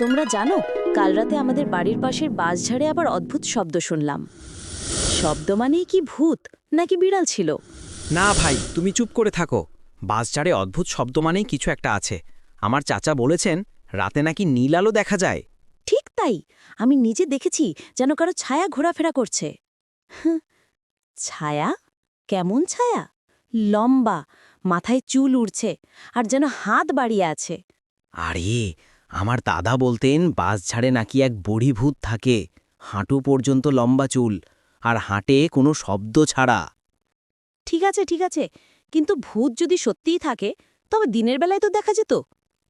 তোমরা জানো, কাল রাতে আমাদের বাড়ির পাশের বাঁশঝাড়ে আবার অদ্ভুত শব্দ শুনলাম। শব্দ মানেই কি ভূত নাকি বিড়াল ছিল? না ভাই, তুমি চুপ করে থাকো। বাসঝাড়ে অদ্ভুত শব্দ মানেই কিছু একটা আছে। আমার চাচা বলেছেন রাতে নাকি নীল আলো দেখা যায়। ঠিক তাই, আমি নিজে দেখেছি যেন কারো ছায়া ঘোরাফেরা করছে। হুঁ, ছায়া? কেমন ছায়া? লম্বা, মাথায় চুল উড়ছে, আর যেন হাত বাড়িয়ে আছে। আরে, আমার দাদা বলতেন বাসঝাড়ে নাকি এক বুড়ি ভূত থাকে, হাঁটু পর্যন্ত লম্বা চুল, আর হাঁটে কোনো শব্দ ছাড়া। ঠিক আছে, কিন্তু ভূত যদি সত্যিই থাকে, তবে দিনের বেলায় তো দেখা যেত।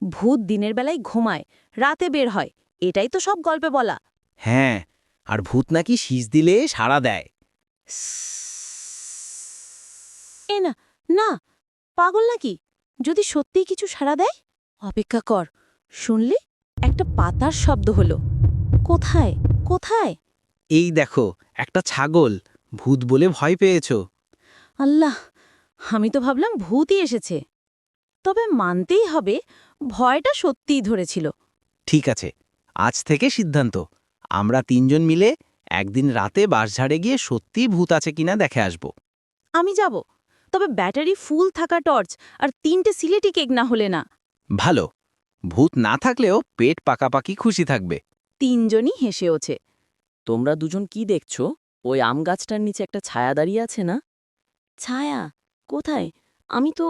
ভূত দিনের বেলায় ঘুমায়, রাতে বের হয়, এটাই তো সব গল্পে বলা। হ্যাঁ, আর ভূত নাকি শীষ দিলে সাড়া দেয়। এ না, না, পাগল নাকি? যদি সত্যিই কিছু সাড়া দেয়? অপেক্ষা কর, শুনলি? একটা পাতার শব্দ হলো। কোথায়? কোথায়? এই দেখো, একটা ছাগল। ভূত বলে ভয় পেয়েছ? আল্লাহ, আমি তো ভাবলাম ভূতই এসেছে। তবে মানতেই হবে, ভয়টা সত্যিই ধরেছিল। ঠিক আছে, আজ থেকে সিদ্ধান্ত, আমরা তিনজন মিলে একদিন রাতে বাঁশঝাড়ে গিয়ে সত্যিই ভূত আছে কিনা দেখে আসব। আমি যাব, তবে ব্যাটারি ফুল থাকা টর্চ আর 3টে সিলেটি কেক না হলে না। ভালো, ভূত না থাকলেও পেট পাকাপাকি খুশি থাকবে। তিনজনই হেসে ওঠে। তোমরা দুজন কি দেখছো? ওই আম গাছটার নিচে একটা ছায়া দাঁড়িয়ে আছে না? ছায়া? কোথায়? আমি তো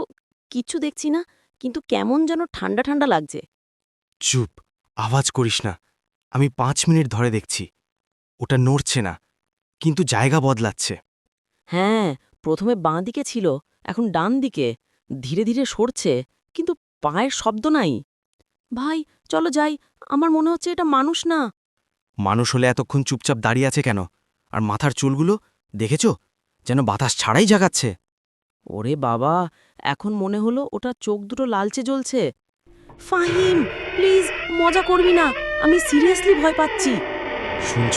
কিচ্ছু দেখছি না, কিন্তু কেমন যেন ঠান্ডা ঠান্ডা লাগছে। চুপ, আওয়াজ করিস না। আমি 5 মিনিট ধরে দেখছি। ওটা নড়ছে না, কিন্তু জায়গা বদলাচ্ছে। হ্যাঁ, প্রথমে বাঁ দিকে ছিল, এখন ডান দিকে। ধীরে ধীরে সরছে, কিন্তু পায়ের শব্দ নাই। ভাই, চলো যাই, আমার মনে হচ্ছে এটা মানুষ না। মানুষ হলে এতক্ষণ চুপচাপ দাঁড়িয়ে আছে কেন? আর মাথার চুলগুলো দেখেছ, যেন বাতাস ছাড়াই জাগাচ্ছে। ওরে বাবা, এখন মনে হলো ওটা চোখ দুটো লালচে জ্বলছে। ফাহিম, প্লিজ মজা করবি না, আমি সিরিয়াসলি ভয় পাচ্ছি। শুনছ?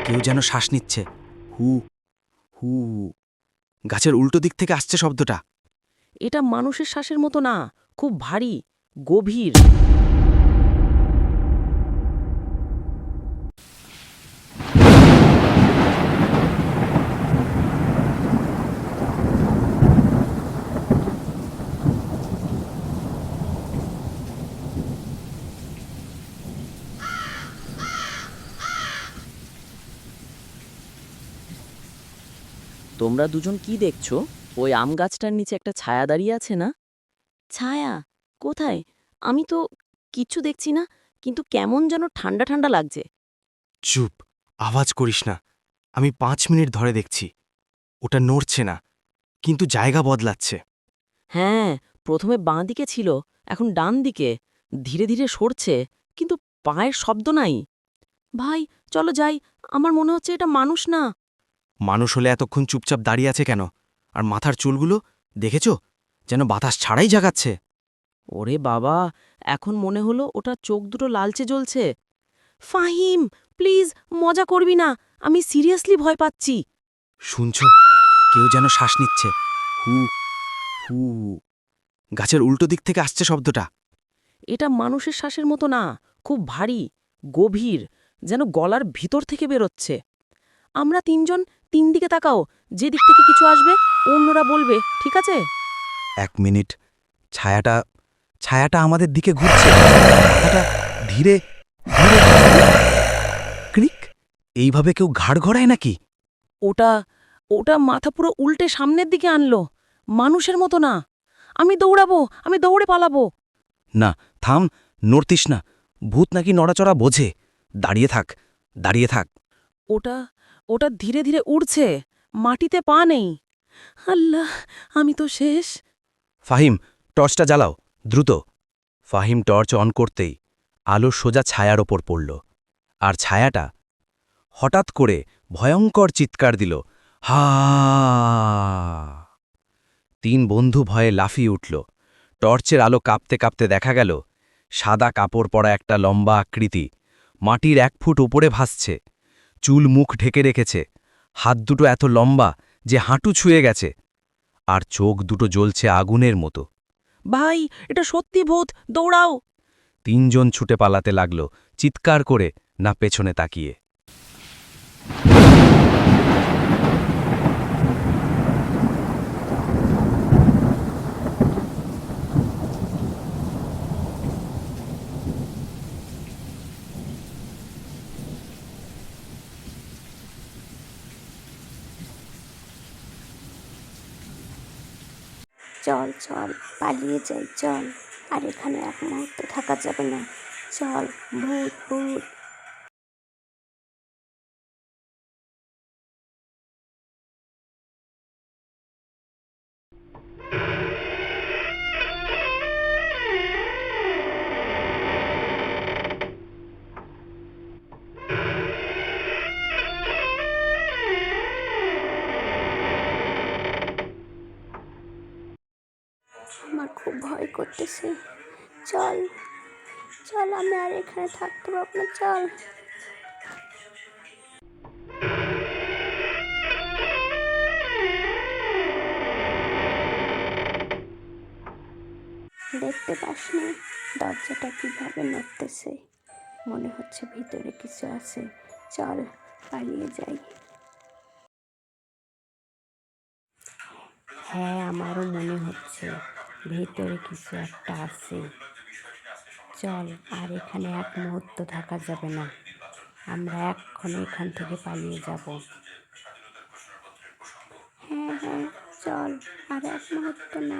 কেউ যেন শ্বাস নিচ্ছে। হু হু। গাছের উল্টো দিক থেকে আসছে শব্দটা। এটা মানুষের শ্বাসের মতো না, খুব ভারী, গভীর। তোমরা দুজন কি দেখছো? ওই আম গাছটার নিচে একটা ছায়া দাঁড়িয়ে আছে না? ছায়া? কোথায়? আমি তো কিচ্ছু দেখছি না, কিন্তু কেমন যেন ঠান্ডা ঠান্ডা লাগছে। চুপ, আওয়াজ করিস না। আমি 5 মিনিট ধরে দেখছি। ওটা নড়ছে না, কিন্তু জায়গা বদলাচ্ছে। হ্যাঁ, প্রথমে বাঁ দিকে ছিল, এখন ডান দিকে। ধীরে ধীরে সরছে, কিন্তু পায়ের শব্দ নাই। ভাই, চলো যাই, আমার মনে হচ্ছে এটা মানুষ না। মানুষ হলে এতক্ষণ চুপচাপ দাঁড়িয়ে আছে কেন? আর মাথার চুলগুলো দেখেছ, যেন বাতাস ছাড়াই জাগাচ্ছে। ওরে বাবা, এখন মনে হলো ওটা চোখ দুটো লালচে জ্বলছে। ফাহিম, প্লিজ মজা করবি না, আমি সিরিয়াসলি ভয় পাচ্ছি। শুনছ? কেউ যেন শ্বাস নিচ্ছে। হু হু। গাছের উল্টো দিক থেকে আসছে শব্দটা। এটা মানুষের শ্বাসের মতো না, খুব ভারী, গভীর, যেন গলার ভিতর থেকে বেরোচ্ছে। আমরা তিনজন 3 দিকে তাকাও, যে দিক থেকে কিছু আসবে অন্যরা বলবে, ঠিক আছে? 1 মিনিট। ছায়াটা ছায়াটা আমাদের দিকে ঘুরছে। ছায়াটা ধীরে ধীরে ক্রিক। এইভাবে কেউ ঘাড় ঘোরায় নাকি? ওটা ওটা মাথা পুরো উল্টে সামনের দিকে আনলো, মানুষের মতো না। আমি দৌড়াবো, আমি দৌড়ে পালাবো। না, থাম, নড়তিস না। ভূত নাকি নড়াচড়া বোঝে। দাঁড়িয়ে থাক, দাঁড়িয়ে থাক। ওটা ওটা ধীরে ধীরে উড়ছে, মাটিতে পা নেই। আল্লাহ, আমি তো শেষ। ফাহিম, টর্চটা জ্বালাও, দ্রুত। ফাহিম টর্চ অন করতেই আলো সোজা ছায়ার ওপর পড়ল। আর ছায়াটা হঠাৎ করে ভয়ঙ্কর চিৎকার দিল। হা! 3 বন্ধু ভয়ে লাফিয়ে উঠল। টর্চের আলো কাঁপতে কাঁপতে দেখা গেল সাদা কাপড় পরা একটা লম্বা আকৃতি মাটির 1 ফুট উপরে ভাসছে। চুল মুখ ঢেকে রেখেছে, হাত দুটো এত লম্বা যে হাঁটু ছুঁয়ে গেছে, আর চোখ দুটো জ্বলছে আগুনের মতো। ভাই, এটা সত্যি ভূত, দৌড়াও। তিনজন ছুটে পালাতে লাগল, চিৎকার করে, না পেছনে তাকিয়ে। চল চল পালিয়ে যাই, চল, আর এখানে এক মুহূর্ত থাকা যাবে না, চল, ভূত ভূত। আমার খুব ভয় করতেছে, চল চল, আমি আর এখানে থাকতে পারবো না, চল। দেখতে পাস না দরজাটা কিভাবে নড়তেছে? মনে হচ্ছে ভিতরে কিছু আছে, চল পালিয়ে যাই। হ্যাঁ, আমারও মনে হচ্ছে ভেতরে কিছু একটা আছে, চল, আর এখানে এক মুহূর্ত থাকা যাবে না, আমরা এক্ষুনি এখান থেকে পালিয়ে যাব। হ্যাঁ হ্যাঁ, চল, আর এক মুহূর্ত না।